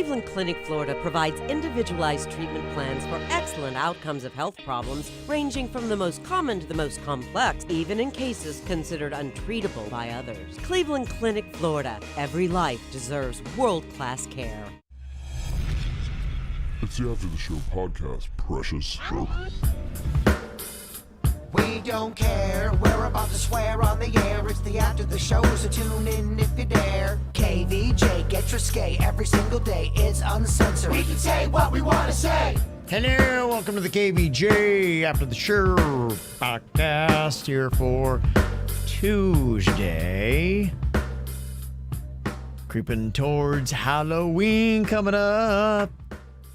Cleveland Clinic, Florida provides individualized treatment plans for excellent outcomes of health problems ranging from the most common to the most complex, even in cases considered untreatable by others. Cleveland Clinic, Florida. Every life deserves world-class care. It's the After the Show podcast, precious. We don't care, we're about to swear on the air. It's the After the Show, so tune in if you dare. KVJ, get risque every single day. It's uncensored. We can say what we want to say. Hello, welcome to the KVJ After the Show podcast here for Tuesday. Creeping towards Halloween coming up.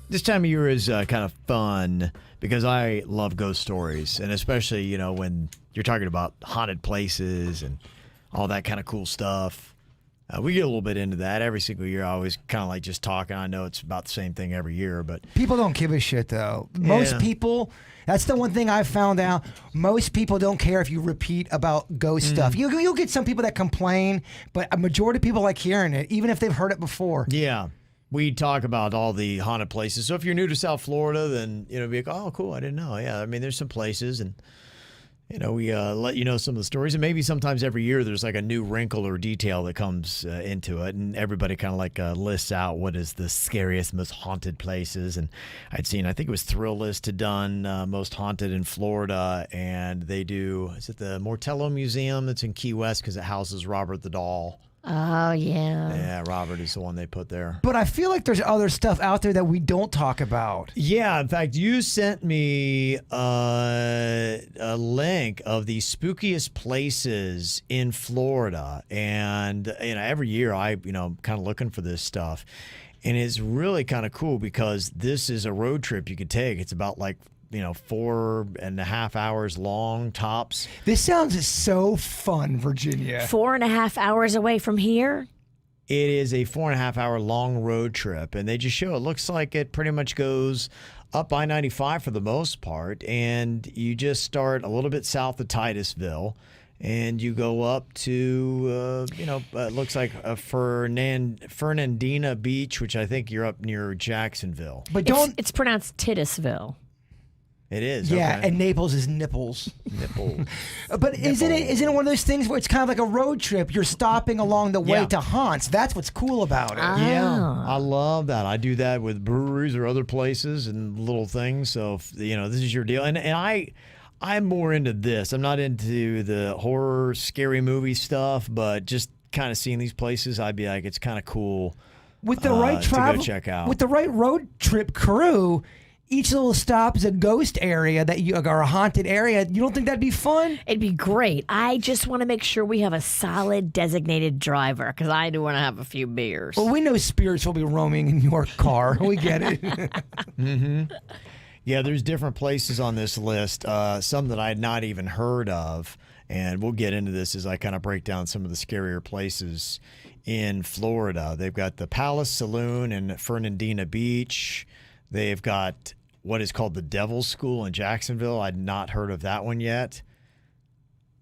This time of year is kind of fun because I love ghost stories, and especially, you know, when you're talking about haunted places and all that kind of cool stuff. We get a little bit into that every single year. I always kind of like just talking. I know it's about the same thing every year, but people don't give a shit, though. Most people, that's the one thing I found out. Most people don't care if you repeat about ghost stuff. You'll get some people that complain, but a majority of people like hearing it, even if they've heard it before. Yeah. We talk about all the haunted places. So if you're new to South Florida, then, you know, be like, oh, cool, I didn't know. Yeah, I mean, there's some places, and, you know, we let you know some of the stories. And maybe sometimes every year there's like a new wrinkle or detail that comes into it. And everybody kind of like lists out what is the scariest, most haunted places. And I think it was Thrill List had done most haunted in Florida. And they do, is it the Mortello Museum that's in Key West because it houses Robert the Doll? Oh, yeah. Yeah, Robert is the one they put there. But I feel like there's other stuff out there that we don't talk about. Yeah, in fact, you sent me a link of the spookiest places in Florida. And, you know, every year I, you know, kind of looking for this stuff. And it's really kind of cool because this is a road trip you could take. It's about like, you know, 4.5 hours long tops. This sounds so fun, Virginia. 4.5 hours away from here? It is a 4.5 hour long road trip, and they just show it looks like it pretty much goes up I-95 for the most part, and you just start a little bit south of Titusville, and you go up to, it looks like Fernandina Beach, which I think you're up near Jacksonville. But It's pronounced Titusville. It is. Yeah, okay. and Naples is nipples. Nipple. But isn't it one of those things where it's kind of like a road trip? You're stopping along the way to haunts. That's what's cool about it. Yeah, I love that. I do that with breweries or other places and little things. So, if, you know, this is your deal. And I'm more into this. I'm not into the horror, scary movie stuff, but just kind of seeing these places, I'd be like, it's kind of cool. With the right travel, to go check out. With the right road trip crew, each little stop is a ghost area or a haunted area. You don't think that'd be fun? It'd be great. I just want to make sure we have a solid designated driver because I do want to have a few beers. Well, we know spirits will be roaming in your car. We get it. Mm-hmm. Yeah, there's different places on this list, some that I had not even heard of, and we'll get into this as I kind of break down some of the scarier places in Florida. They've got the Palace Saloon in Fernandina Beach. They've got what is called the Devil's School in Jacksonville. I'd not heard of that one yet.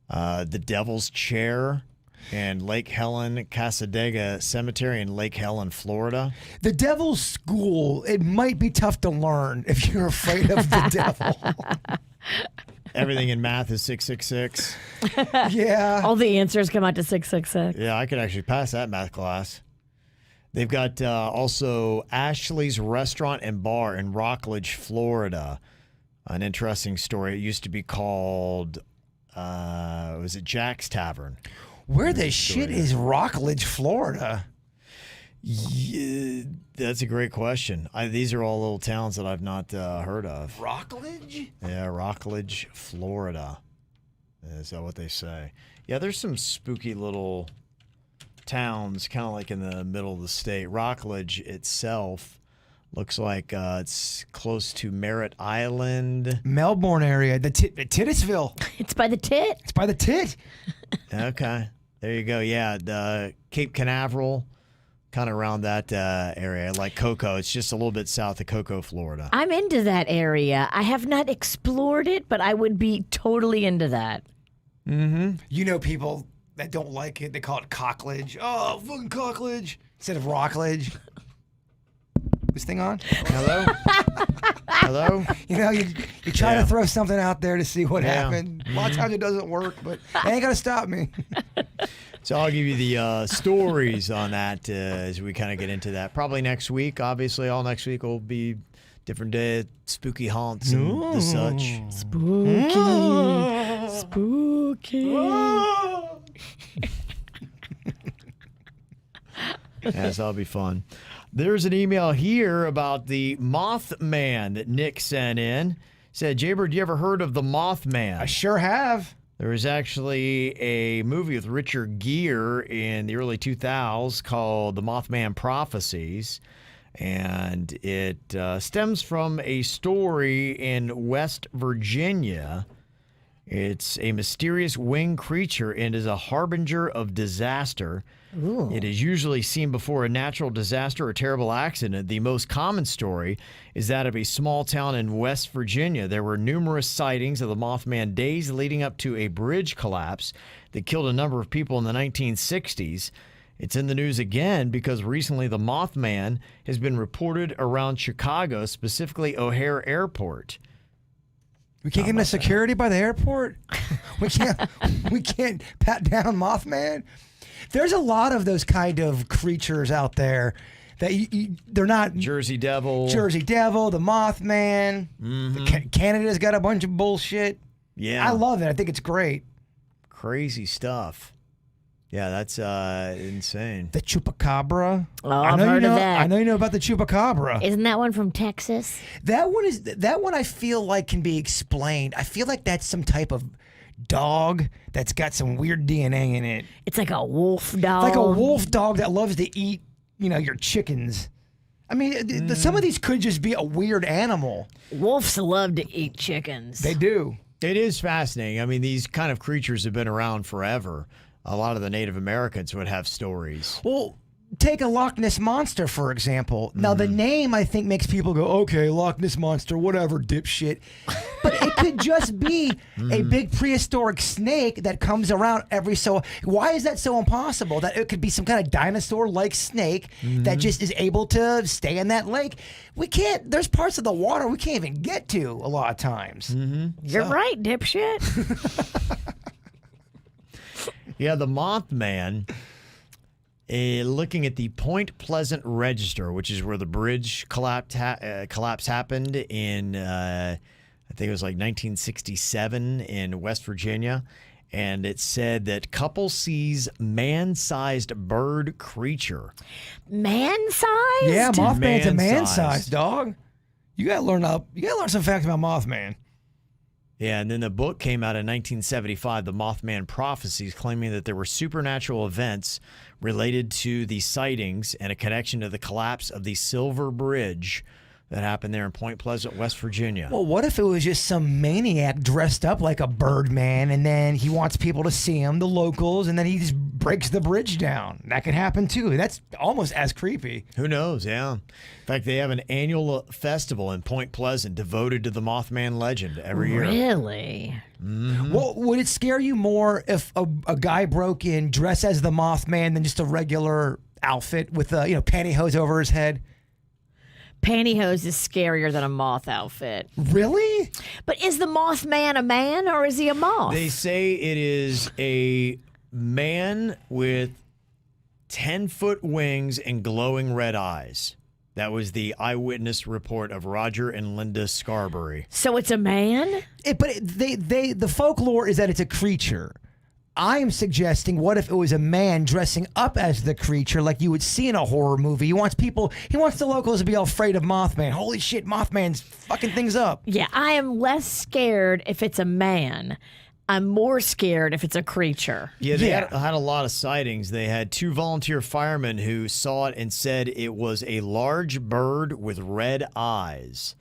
The Devil's Chair in Lake Helen, Casadega Cemetery in Lake Helen, Florida. The Devil's School, it might be tough to learn if you're afraid of the devil. Everything in math is 666. Yeah. All the answers come out to 666. Yeah, I could actually pass that math class. They've got also Ashley's Restaurant and Bar in Rockledge, Florida. An interesting story. It used to be called, was it Jack's Tavern? Where the shit is Rockledge, Florida? Yeah, that's a great question. These are all little towns that I've not heard of. Rockledge? Yeah, Rockledge, Florida. Is that what they say? Yeah, there's some spooky little towns kind of like in the middle of the state. Rockledge itself looks like it's close to Merritt Island. Melbourne area, the Titusville. It's by the tit. It's by the tit. Okay, there you go. Yeah, the Cape Canaveral, kind of around that area, like Cocoa. It's just a little bit south of Cocoa, Florida. I'm into that area. I have not explored it, but I would be totally into that. Mm-hmm. You know people that don't like it, they call it Cockledge. Oh, fucking Cockledge instead of Rockledge. this thing on? Hello? Hello? You know, you try Yeah. to throw something out there to see what happened. A lot of times it doesn't work, but it ain't gonna stop me. So I'll give you the stories on that as we kind of get into that. Probably next week. Obviously, all next week will be different day, spooky haunts and the such. Spooky. Yeah, so that'll be fun. There's an email here about the Mothman that Nick sent in. Said, Jaybird, you ever heard of the Mothman? I sure have. There was actually a movie with Richard Gere in the early 2000s called The Mothman Prophecies. And it stems from a story in West Virginia. It's a mysterious winged creature and is a harbinger of disaster. Ooh. It is usually seen before a natural disaster or terrible accident. The most common story is that of a small town in West Virginia. There were numerous sightings of the Mothman days leading up to a bridge collapse that killed a number of people in the 1960s. It's in the news again because recently the Mothman has been reported around Chicago, specifically O'Hare Airport. We can't get into security by the airport. We can't pat down Mothman. There's a lot of those kind of creatures out there that they're not Jersey Devil, the Mothman. Mm-hmm. Canada's got a bunch of bullshit. Yeah, I love it. I think it's great. Crazy stuff. Yeah, that's insane. The Chupacabra. Oh, I've heard of that. I know you know about the Chupacabra. Isn't that one from Texas? That one I feel like can be explained. I feel like that's some type of dog that's got some weird DNA in it. It's like a wolf dog. Like a wolf dog that loves to eat, your chickens. I mean, some of these could just be a weird animal. Wolves love to eat chickens. They do. It is fascinating. I mean, these kind of creatures have been around forever. A lot of the Native Americans would have stories. Well, take a Loch Ness Monster, for example. Now, the name, I think, makes people go, okay, Loch Ness Monster, whatever, dipshit. But it could just be a big prehistoric snake that comes around every so... Why is that so impossible? That it could be some kind of dinosaur-like snake that just is able to stay in that lake. We can't... There's parts of the water we can't even get to a lot of times. You're right, dipshit. Yeah, the Mothman... looking at the Point Pleasant Register, which is where the bridge collapse happened in, I think it was like 1967 in West Virginia. And it said that couple sees man-sized bird creature. Man-sized? Yeah, Mothman's a Man-sized. man-sized dog. You gotta learn some facts about Mothman. Yeah, and then the book came out in 1975, The Mothman Prophecies, claiming that there were supernatural events related to the sightings and a connection to the collapse of the Silver Bridge that happened there in Point Pleasant, West Virginia. Well, what if it was just some maniac dressed up like a Birdman, and then he wants people to see him, the locals, and then he just breaks the bridge down? That could happen too. That's almost as creepy. Who knows, yeah. In fact, they have an annual festival in Point Pleasant devoted to the Mothman legend every year. Really? Well, would it scare you more if a guy broke in dressed as the Mothman than just a regular outfit with pantyhose over his head? Pantyhose is scarier than a moth outfit. Really? But is the Mothman a man or is he a moth? They say it is a man with 10-foot wings and glowing red eyes. That was the eyewitness report of Roger and Linda Scarberry. So it's a man? The folklore is that it's a creature. I am suggesting, what if it was a man dressing up as the creature like you would see in a horror movie? He wants the locals to be all afraid of Mothman. Holy shit, Mothman's fucking things up. Yeah, I am less scared if it's a man. I'm more scared if it's a creature. Yeah, they had a lot of sightings. They had 2 volunteer firemen who saw it and said it was a large bird with red eyes.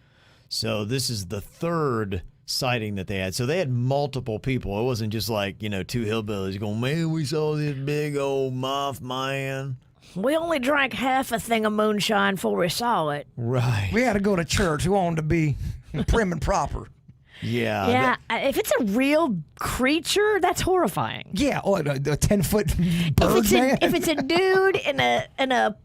So this is the 3rd sighting that they had. So they had multiple people. It wasn't just like, 2 hillbillies going, man, we saw this big old Mothman. We only drank half a thing of moonshine before we saw it. Right. We had to go to church. We wanted to be prim and proper. Yeah. Yeah, if it's a real creature, that's horrifying. Yeah, a 10-foot bird man. If it's a dude in a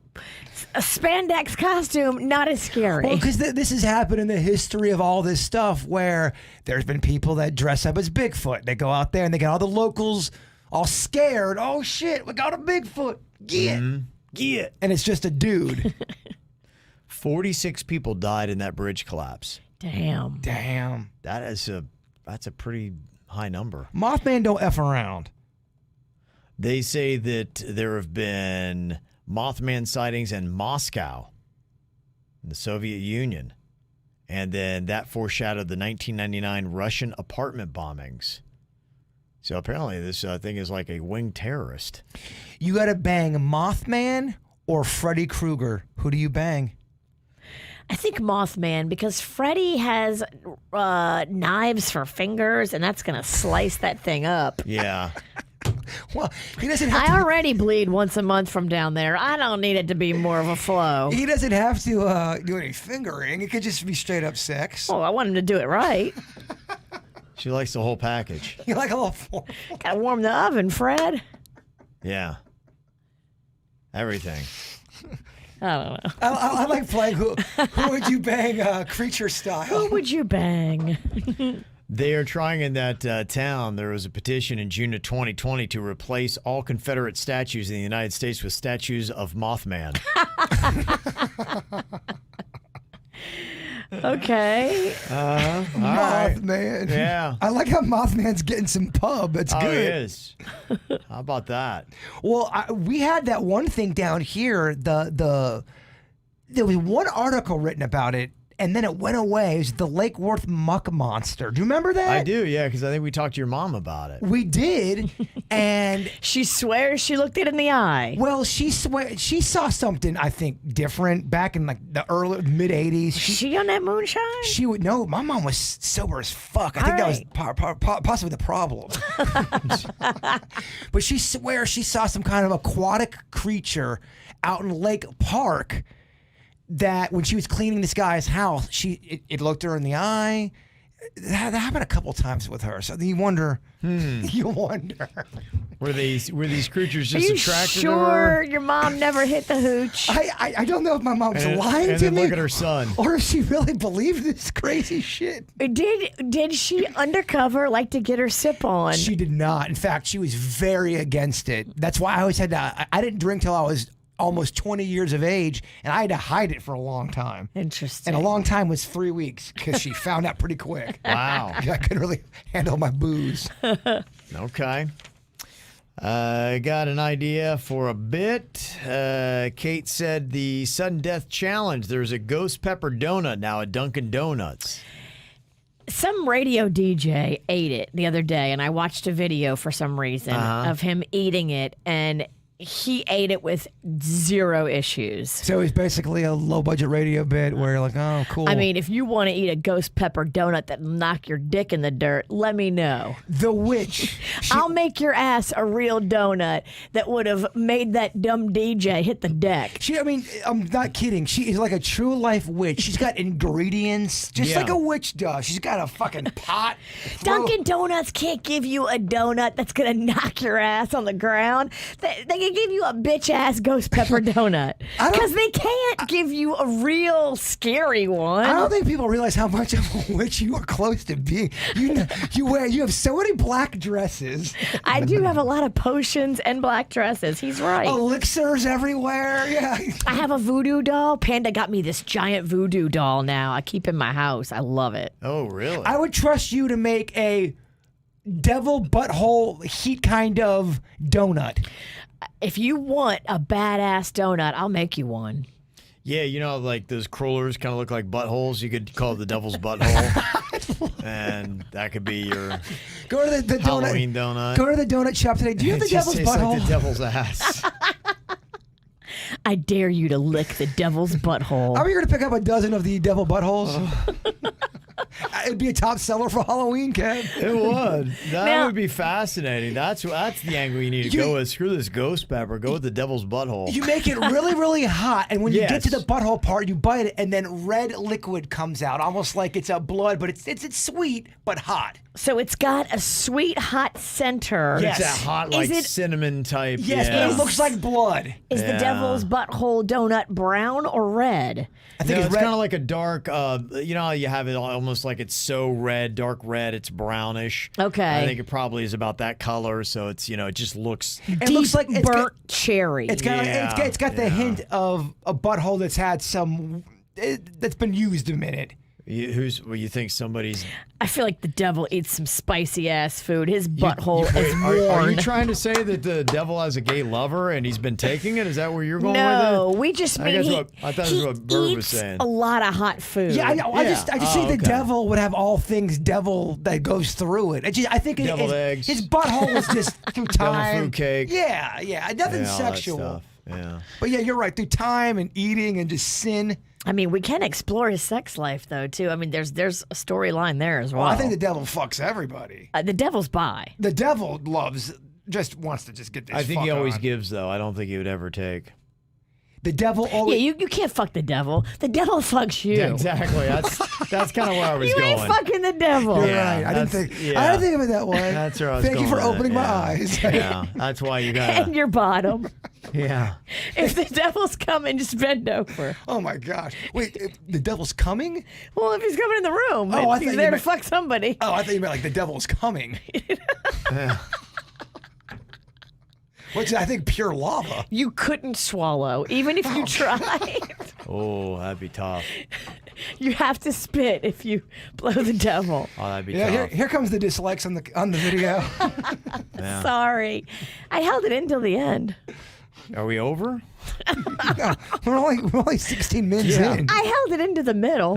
A spandex costume, not as scary. Well, because this has happened in the history of all this stuff where there's been people that dress up as Bigfoot. They go out there and they get all the locals all scared. Oh, shit, we got a Bigfoot. Get it. And it's just a dude. 46 people died in that bridge collapse. Damn. That's a pretty high number. Mothman don't F around. They say that there have been Mothman sightings in Moscow, in the Soviet Union. And then that foreshadowed the 1999 Russian apartment bombings. So apparently this thing is like a winged terrorist. You got to bang Mothman or Freddy Krueger. Who do you bang? I think Mothman, because Freddy has knives for fingers, and that's going to slice that thing up. Yeah. Well, he doesn't have I already bleed once a month from down there. I don't need it to be more of a flow. He doesn't have to do any fingering. It could just be straight up sex. Oh, I want him to do it right. She likes the whole package. You like a little Gotta warm the oven, Fred. Yeah. Everything. I don't know. I like playing who would you bang creature style. Who would you bang? They are trying in that town. There was a petition in June of 2020 to replace all Confederate statues in the United States with statues of Mothman. Okay. Mothman. Yeah. I like how Mothman's getting some pub. That's good. Oh, he is. How about that? Well, we had that one thing down here. There was one article written about it, and then it went away. It was the Lake Worth muck monster. Do you remember that? I do, yeah, because I think we talked to your mom about it. We did, and She swears she looked it in the eye. well, she saw something I think different back in like the early mid '80s. She on that moonshine? She would know. My mom was sober as fuck. I think that was possibly the problem. But she swears she saw some kind of aquatic creature out in Lake Park. That when she was cleaning this guy's house, it looked her in the eye. That happened a couple times with her. So you wonder. You wonder. Were these creatures Are just you attracted sure to her? your mom never hit the hooch? I don't know if my mom's lying and to then me. look at her son. Or if she really believed this crazy shit. Did she undercover like to get her sip on? She did not. In fact, she was very against it. That's why I always had to. I didn't drink till I was almost 20 years of age, and I had to hide it for a long time. Interesting. And a long time was 3 weeks because she found out pretty quick. Wow. I couldn't really handle my booze. Okay. I got an idea for a bit. Kate said the sudden death challenge. There's a ghost pepper donut now at Dunkin' Donuts. Some radio DJ ate it the other day, and I watched a video for some reason of him eating it, and he ate it with zero issues. So it's basically a low-budget radio bit where you're like, oh, cool. I mean, if you want to eat a ghost pepper donut that'll knock your dick in the dirt, let me know. The witch. I'll make your ass a real donut that would have made that dumb DJ hit the deck. I'm not kidding. She is like a true life witch. She's got ingredients just like a witch does. She's got a fucking pot. Dunkin' Donuts can't give you a donut that's going to knock your ass on the ground. They can give you a bitch-ass ghost pepper donut. Because they can't give you a real scary one. I don't think people realize how much of a witch you are close to being. You have so many black dresses. I do have a lot of potions and black dresses. He's right. Elixirs everywhere. Yeah. I have a voodoo doll. Panda got me this giant voodoo doll now. I keep in my house. I love it. Oh, really? I would trust you to make a devil butthole heat kind of donut. If you want a badass donut, I'll make you one. Yeah, you know, like those crawlers kind of look like buttholes. You could call it the devil's butthole. And that could be your go to the Halloween donut. Go to the donut shop today. Do you have the devil's butthole? Like the devil's ass. I dare you to lick the devil's butthole. Are we going to pick up a dozen of the devil buttholes? It'd be a top seller for Halloween, Kev. It would. That would be fascinating. That's the angle you need to go with. Screw this ghost pepper. Go with the devil's butthole. You make it really, really hot, and when you get to the butthole part, you bite it, and then red liquid comes out, almost like it's a blood, but it's sweet but hot. So it's got a sweet hot center. Yes. It's that hot, like cinnamon type. Yes, yeah. but it looks like blood. Is the devil's butthole donut brown or red? I think it's red. kind of like a dark, you know how you have it almost like it's so red, dark red, it's brownish. Okay. I think it probably is about that color, so it's, it just looks... It looks like it's burnt cherry. It's got it's got the hint of a butthole that's had that's been used a minute. You think somebody's... I feel like the devil eats some spicy ass food. His butthole is Are worn. you trying to say that the devil has a gay lover and he's been taking it? Is that where you're going No, with it? we just mean I thought that's he what Bird was eats saying. a lot of hot food. Yeah, I know. I just see the okay. devil would have all things devil that goes through it. I think Deviled eggs. his butthole is just through time. food cake. Yeah, nothing Yeah, all that sexual. stuff. Yeah. But yeah, you're right. Through time and eating and just sin. I mean, we can explore his sex life though too. I mean, there's a storyline there as well. Well, I think the devil fucks everybody. The devil's bi. The devil wants to get this. I think fuck he always on. gives, though. I don't think he would ever take. The devil Yeah, always. you can't fuck the devil. The devil fucks you. Yeah, exactly. That's kind of where I was You going. ain't fucking the devil. You're Yeah, right. I didn't that's- think. yeah. I didn't think of it that way. That's where I was Thank you going for with it, opening my yeah. eyes. Yeah, that's why you And gotta. your bottom. Yeah. If the devil's coming, just bend over. Oh my gosh! Wait, the devil's coming? Well, if he's coming in the room, Oh, I thought he's you there to meant- fuck somebody. Oh, I thought you meant like the devil's coming. Yeah. Which I think pure lava. You couldn't swallow, even if you tried. Oh, that'd be tough. You have to spit if you blow the devil. Oh, that'd be Yeah, tough. here comes the dislikes on the video. Yeah. Sorry. I held it in till the end. Are we over? No, we're only 16 minutes Yeah. in. I held it into the middle.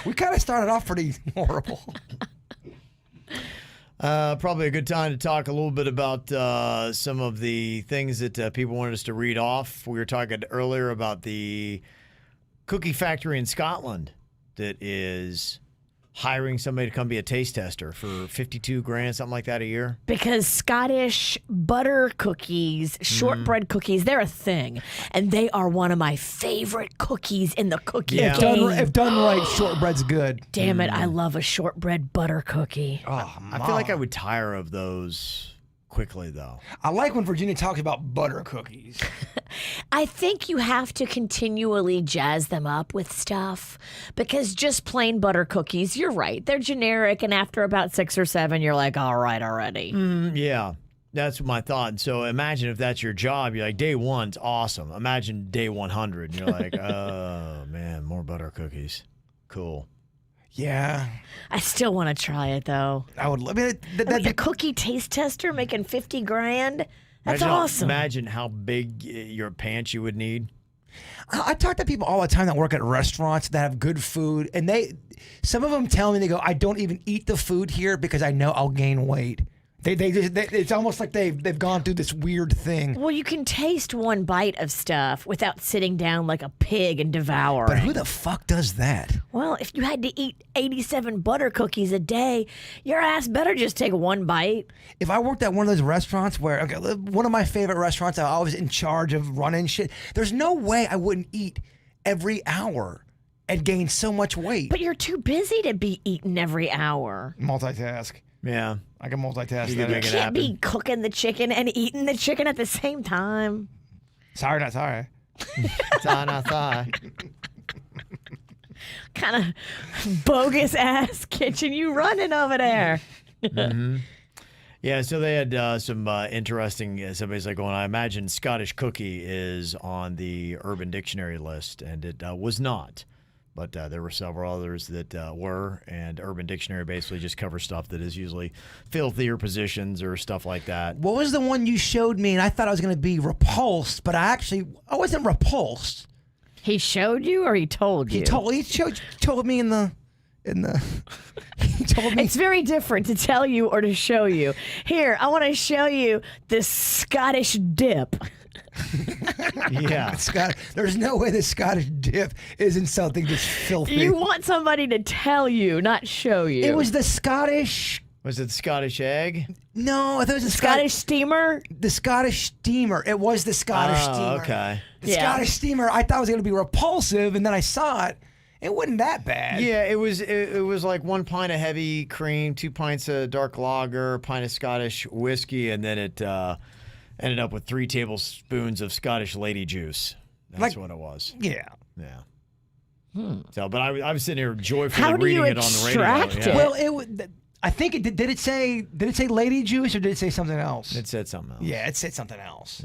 We kind of started off pretty horrible. Probably a good time to talk a little bit about some of the things that people wanted us to read off. We were talking earlier about the cookie factory in Scotland that is hiring somebody to come be a taste tester for $52,000, something like that a year. Because Scottish butter cookies, shortbread cookies, they're a thing. And they are one of my favorite cookies in the cookie Yeah. game. If done right, shortbread's good. Damn it, I love a shortbread butter cookie. Oh, I feel like I would tire of those quickly, though. I like when Virginia talks about butter cookies. I think you have to continually jazz them up with stuff because just plain butter cookies, you're right. They're generic, and after about 6 or 7, you're like, all right already. Yeah, that's my thought. So imagine if that's your job. You're like, day one's awesome. Imagine day 100. You're like, oh, man, more butter cookies. Cool. Yeah, I still want to try it, though. I would love it. A cookie taste tester making $50,000? That's awesome. Imagine how big your pants you would need. I talk to people all the time that work at restaurants that have good food, and some of them tell me, they go, I don't even eat the food here because I know I'll gain weight. It's almost like they've gone through this weird thing. Well, you can taste one bite of stuff without sitting down like a pig and devouring. But who the fuck does that? Well, if you had to eat 87 butter cookies a day, your ass better just take one bite. If I worked at one of those restaurants where, one of my favorite restaurants, I was in charge of running shit, there's no way I wouldn't eat every hour and gain so much weight. But you're too busy to be eating every hour. Multitask. Yeah. I can multitask. You could make it Can't happen. be cooking the chicken and eating the chicken at the same time. Sorry, not sorry. Kind of bogus ass kitchen you running over there. Yeah, so they had some interesting, somebody's like going, I imagine Scottish cookie is on the Urban Dictionary list, and it was not. But there were several others that were, and Urban Dictionary basically just covers stuff that is usually filthier positions or stuff like that. What was the one you showed me, and I thought I was going to be repulsed, but I wasn't repulsed. He showed you or he told you? He told me in the he told me. It's very different to tell you or to show you. Here, I want to show you this Scottish dip. Yeah. There's no way the Scottish dip isn't something just filthy. You want somebody to tell you, not show you. It was the Scottish. Was it the Scottish egg? No, I thought it was the Scottish steamer? The Scottish steamer. It was the Scottish steamer. Okay. The Yeah. Scottish steamer. I thought it was going to be repulsive, and then I saw it, It wasn't that bad. Yeah, it was like 1 pint of heavy cream, 2 pints of dark lager, a pint of Scottish whiskey, and then it ended up with 3 tablespoons of Scottish lady juice. That's what it was. Yeah. Yeah. So, but I was sitting here joyfully How do you reading it on the radio. extract it? Well, I think it did it say lady juice or did it say something else? It said something else. Yeah, it said something else.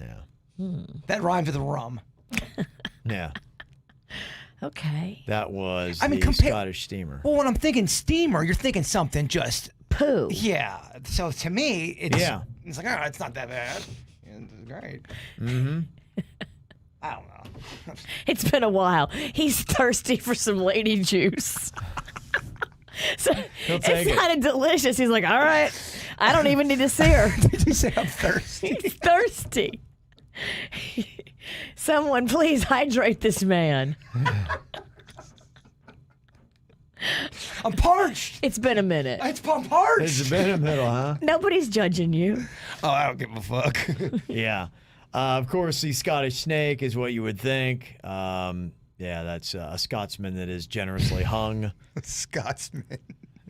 Yeah. That rhymes with rum. Yeah. Okay. That was I mean, the Scottish steamer. Well, when I'm thinking steamer, you're thinking something just Poo. yeah. So to me, it's like, oh, it's not that bad. It's great. Mm-hmm. I don't know. It's been a while. He's thirsty for some lady juice. So He'll take it's it. kind of delicious. He's like, all right, I don't even need to see her. Did you say I'm thirsty? He's thirsty. Someone please hydrate this man. I'm parched. It's been a minute. I'm parched. It's been a middle, huh? Nobody's judging you. Oh, I don't give a fuck. Yeah. Of course, the Scottish snake is what you would think. Yeah, that's a Scotsman that is generously hung, Scotsman.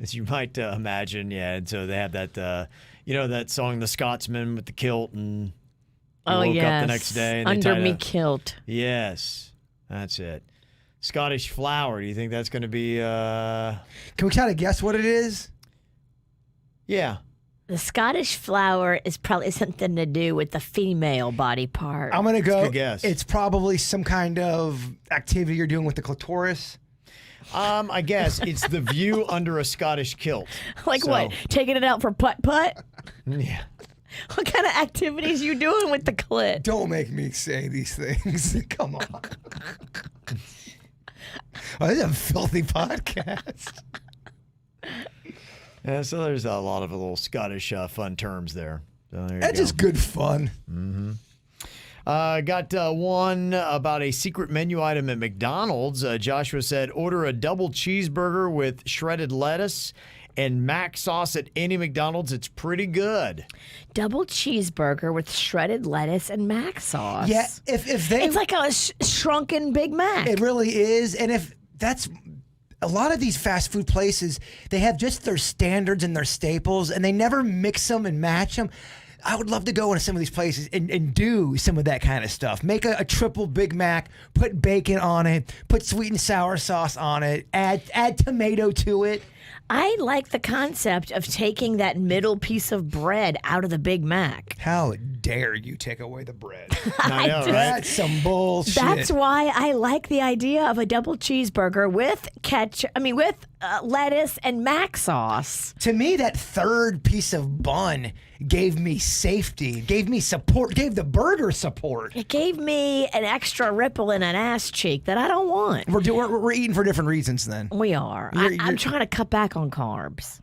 as you might imagine. Yeah, and so they have that, that song, "The Scotsman" with the kilt, and he woke up the next day and they under tied me a- kilt. Yes, that's it. Scottish flower. Do you think that's going to be? Can we try to guess what it is? Yeah. The Scottish flower is probably something to do with the female body part. I'm gonna go. Good guess. It's probably some kind of activity you're doing with the clitoris. I guess it's the view under a Scottish kilt. Like So- what? Taking it out for putt-putt? Yeah. What kind of activities you doing with the clit? Don't make me say these things. Come on. Oh, this is a filthy podcast. Yeah, so there's a lot of little Scottish fun terms there. So there you That's go. just good fun. Got one about a secret menu item at McDonald's. Joshua said, order a double cheeseburger with shredded lettuce and mac sauce at any McDonald's. It's pretty good. Double cheeseburger with shredded lettuce and mac sauce. Yeah, if they, It's like a shrunken Big Mac. it really is, and if that's. A lot of these fast food places, they have just their standards and their staples, and they never mix them and match them. I would love to go into some of these places and do some of that kind of stuff. Make a triple Big Mac, put bacon on it, put sweet and sour sauce on it, add tomato to it. I like the concept of taking that middle piece of bread out of the Big Mac. How dare you take away the bread? I know, right? That's some bullshit. That's why I like the idea of a double cheeseburger with with lettuce and mac sauce. To me, that third piece of bun gave me safety, gave me support, gave the burger support. It gave me an extra ripple in an ass cheek that I don't want. We're eating for different reasons then. We are. I'm trying to cut back on carbs.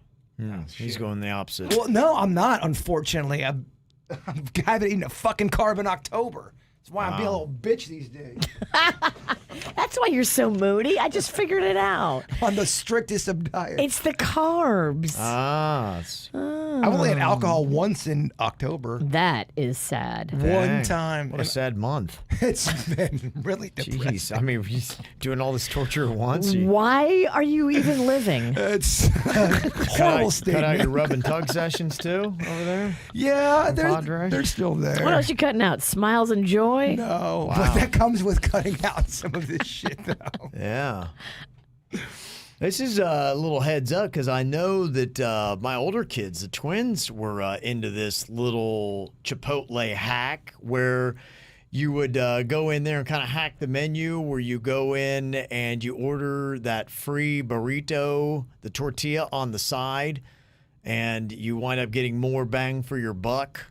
He's going the opposite. Well, no, I'm not, unfortunately. I haven't eaten a fucking carb in October. That's why I'm being a little bitch these days. That's why you're so moody. I just figured it out. On the strictest of diets. It's the carbs. I only had alcohol once in October. That is sad. One Dang. time. What a sad month. It's been really depressing. Jeez. I mean, he's doing all this torture at once. Why are you even living? It's a horrible Cut out your statement. rub and tug sessions too over there? Yeah, Padre? they're still there. What else you cutting out? Smiles and joy? No, but that comes with cutting out some of this shit, though. Yeah. This is a little heads up because I know that my older kids, the twins, were into this little Chipotle hack where you would go in there and kind of hack the menu where you go in and you order that free burrito, the tortilla on the side, and you wind up getting more bang for your buck.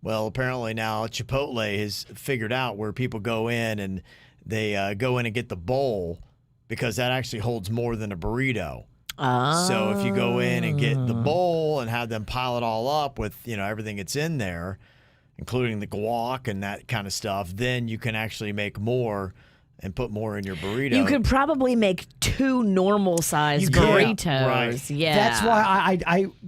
Well, apparently now Chipotle has figured out where people go in and they go in and get the bowl because that actually holds more than a burrito. So if you go in and get the bowl and have them pile it all up with, everything that's in there, including the guac and that kind of stuff, then you can actually make more and put more in your burrito. You could probably make 2 normal size You can. burritos. Right. Yeah. That's why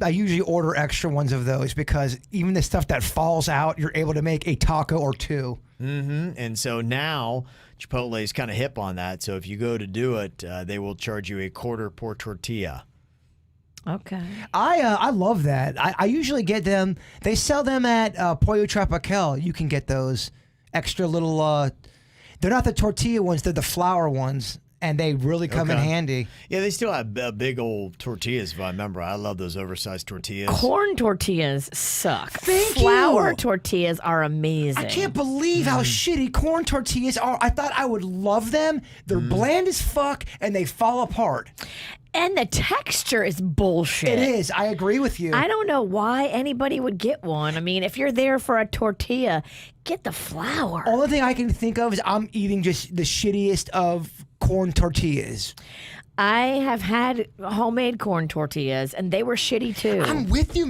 I usually order extra ones of those because even the stuff that falls out, you're able to make a taco or 2. And so now Chipotle is kind of hip on that. So if you go to do it, they will charge you $0.25 per tortilla. Okay. I love that. I usually get them. They sell them at Pollo Tropical. You can get those extra little. They're not the tortilla ones. They're the flour ones. And they really come in handy. Yeah, they still have big old tortillas, if I remember. I love those oversized tortillas. Corn tortillas suck. Thank Flour you. tortillas are amazing. I can't believe how shitty corn tortillas are. I thought I would love them. They're bland as fuck, and they fall apart. And the texture is bullshit. It is. I agree with you. I don't know why anybody would get one. I mean, if you're there for a tortilla, get the flour. Only thing I can think of is I'm eating just the shittiest of corn tortillas. I have had homemade corn tortillas, and they were shitty too. I'm with you.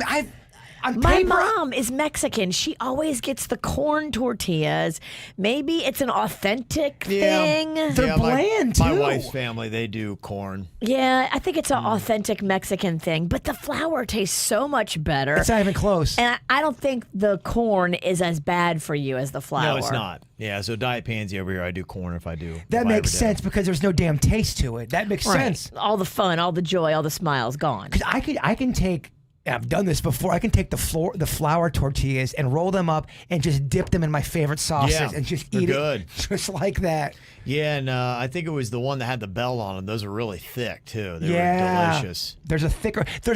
My mom is Mexican. She always gets the corn tortillas. Maybe it's an authentic thing. They're bland, too. My wife's family, they do corn. Yeah, I think it's an authentic Mexican thing. But the flour tastes so much better. It's not even close. And I don't think the corn is as bad for you as the flour. No, it's not. Yeah, so Diet Pansy over here, I do corn if I do. That makes sense because there's no damn taste to it. That makes sense. All the fun, all the joy, all the smiles gone. Because I can take. I've done this before. I can take the flour tortillas and roll them up and just dip them in my favorite sauces and just eat it just like that. Yeah, and I think it was the one that had the bell on them. Those are really thick too. They were delicious. There's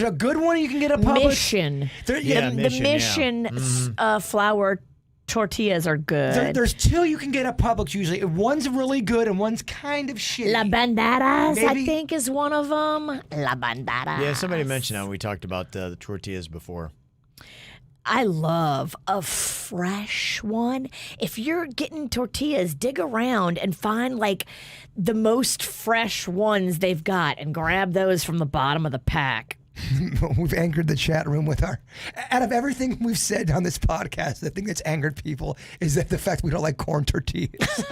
a good one you can get at Publix. Mission. The Mission flour tortillas are good. There's two you can get at Publix usually. One's really good and one's kind of shitty. La Banderas, I think, is one of them. La Banderas. Yeah, somebody mentioned that when we talked about the tortillas before. I love a fresh one. If you're getting tortillas, dig around and find like the most fresh ones they've got and grab those from the bottom of the pack. We've angered the chat room with our. Out of everything we've said on this podcast, the thing that's angered people is that the fact we don't like corn tortillas.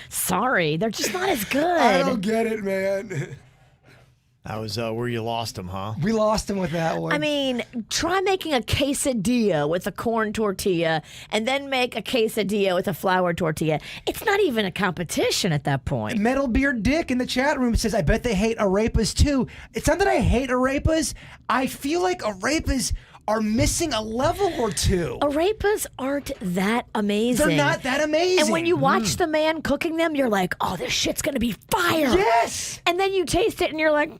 Sorry, they're just not as good. I don't get it, man. That was where you lost them, huh? We lost them with that one. I mean, try making a quesadilla with a corn tortilla and then make a quesadilla with a flour tortilla. It's not even a competition at that point. Metal Beard Dick in the chat room says, I bet they hate arepas too. It's not that I hate arepas. I feel like arepas are missing a level or two. Arepas aren't that amazing. They're not that amazing. And when you watch the man cooking them, you're like, oh, this shit's going to be fire. Yes. And then you taste it and you're like,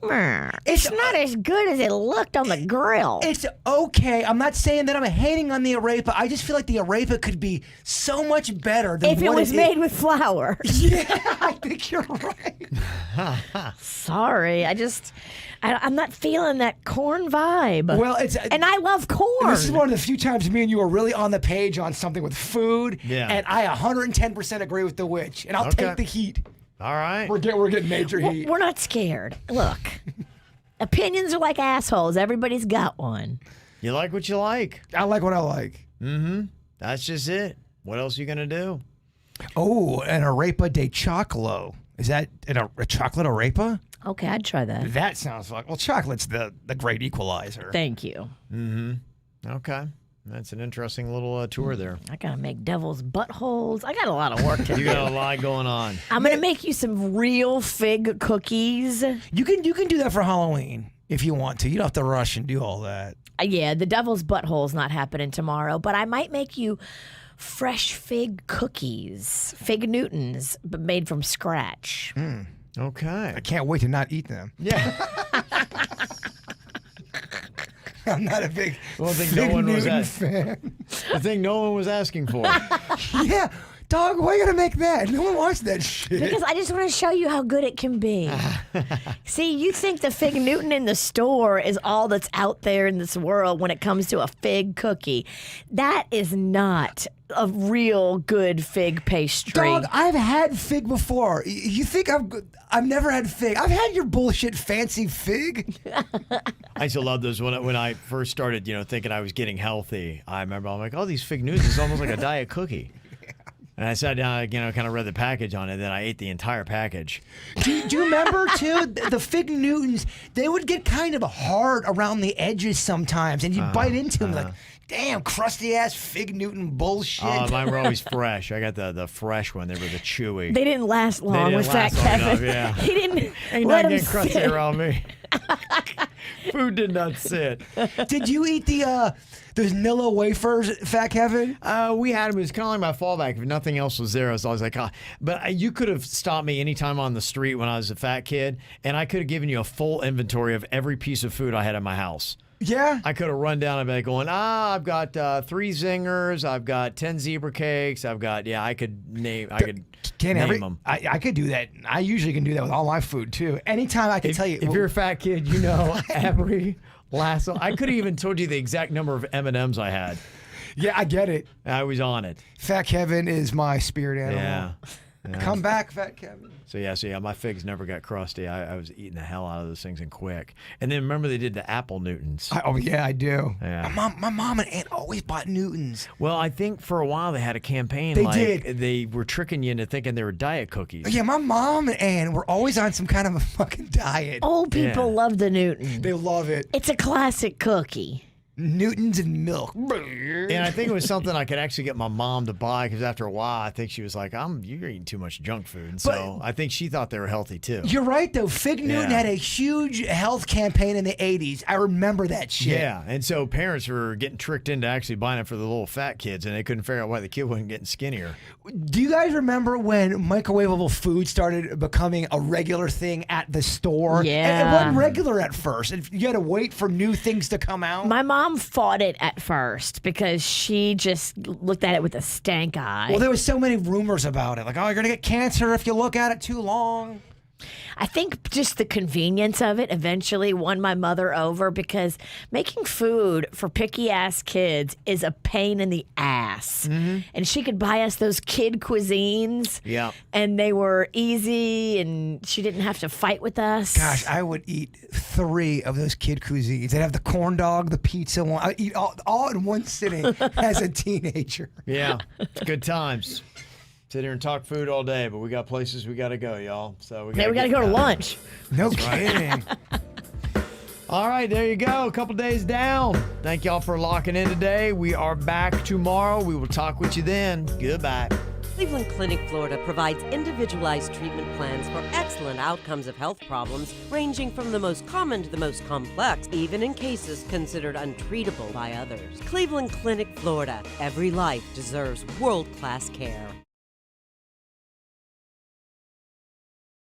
it's not as good as it looked on the grill. It's okay. I'm not saying that I'm hating on the arepa. I just feel like the arepa could be so much better than if it was made with flour. Yeah, I think you're right. Sorry. I'm not feeling that corn vibe. Well, and I love corn. This is one of the few times me and you are really on the page on something with food. Yeah. And I 110% agree with the witch. And I'll take the heat. All right. We're getting major heat. We're not scared. Look, opinions are like assholes. Everybody's got one. You like what you like. I like what I like. Mm-hmm. That's just it. What else are you going to do? Oh, an arepa de chocolo. Is that a chocolate arepa? Okay, I'd try that. That sounds like... Well, chocolate's the great equalizer. Thank you. Mm-hmm. Okay. That's an interesting little tour there. I gotta make devil's buttholes. I got a lot of work to do. You got a lot going on. I'm gonna make you some real fig cookies. You can do that for Halloween if you want to. You don't have to rush and do all that. Yeah, the devil's butthole's not happening tomorrow, but I might make you fresh fig cookies, fig Newtons, but made from scratch. Okay. I can't wait to not eat them. Yeah. I'm not a big Fig Newton fan. The thing no one was asking for. Yeah. Dog, why you gotta make that? No one wants that shit. Because I just want to show you how good it can be. See, you think the fig Newton in the store is all that's out there in this world when it comes to a fig cookie. That is not a real good fig pastry. Dog, I've had fig before. You think I've never had fig. I've had your bullshit fancy fig. I used to love those when I first started, thinking I was getting healthy. I remember I'm like, oh, these fig Newtons is almost like a diet cookie. And I sat down, kind of read the package on it, and then I ate the entire package. Do you remember, too, the fig Newtons, they would get kind of hard around the edges sometimes, and you'd bite into them like, Damn, crusty ass Fig Newton bullshit. Mine were always fresh. I got the fresh one. They were the chewy. They didn't last long with Fat Kevin. Yeah. He didn't Ain't let not him getting crusty sit. around me. Food did not sit. Did you eat those Nilla wafers, Fat Kevin? We had them. It was kind of like my fallback. If nothing else was there, I was always like, But you could have stopped me anytime on the street when I was a fat kid, and I could have given you a full inventory of every piece of food I had in my house. Yeah. I could have run down and been going, I've got 3 zingers, I've got 10 zebra cakes, I could name them. I could do that. I usually can do that with all my food too. Anytime I can tell you. If you're a fat kid, you know every last one. I could have even told you the exact number of M&Ms I had. Yeah, I get it. I was on it. Fat Kevin is my spirit animal. Yeah. Come back, Fat Kevin. So yeah, my figs never got crusty. I was eating the hell out of those things and quick. And then remember they did the apple Newtons. I do. Yeah. My mom and aunt always bought Newtons. Well, I think for a while they had a campaign. They did. They were tricking you into thinking they were diet cookies. Yeah, my mom and aunt were always on some kind of a fucking diet. Old people love the Newton. They love it. It's a classic cookie. Newtons and milk. And I think it was something I could actually get my mom to buy because after a while, I think she was like, you're eating too much junk food. And so I think she thought they were healthy too. You're right, though. Fig Newton had a huge health campaign in the 80s. I remember that shit. Yeah. And so parents were getting tricked into actually buying it for the little fat kids, and they couldn't figure out why the kid wasn't getting skinnier. Do you guys remember when microwavable food started becoming a regular thing at the store? Yeah. It wasn't regular at first. You had to wait for new things to come out. My mom fought it at first because she just looked at it with a stank eye. Well, there was so many rumors about it. Like, you're going to get cancer if you look at it too long. I think just the convenience of it eventually won my mother over because making food for picky-ass kids is a pain in the ass. Mm-hmm. And she could buy us those kid cuisines. Yeah. And they were easy, and she didn't have to fight with us. Gosh, I would eat 3 of those kid cuisines. They'd have the corn dog, the pizza one. I'd eat all in one sitting as a teenager. Yeah. It's good times. Sit here and talk food all day, but we got places we got to go, y'all. So we got to go to lunch. No kidding. All right, there you go. A couple days down. Thank y'all for locking in today. We are back tomorrow. We will talk with you then. Goodbye. Cleveland Clinic, Florida provides individualized treatment plans for excellent outcomes of health problems, ranging from the most common to the most complex, even in cases considered untreatable by others. Cleveland Clinic, Florida. Every life deserves world-class care.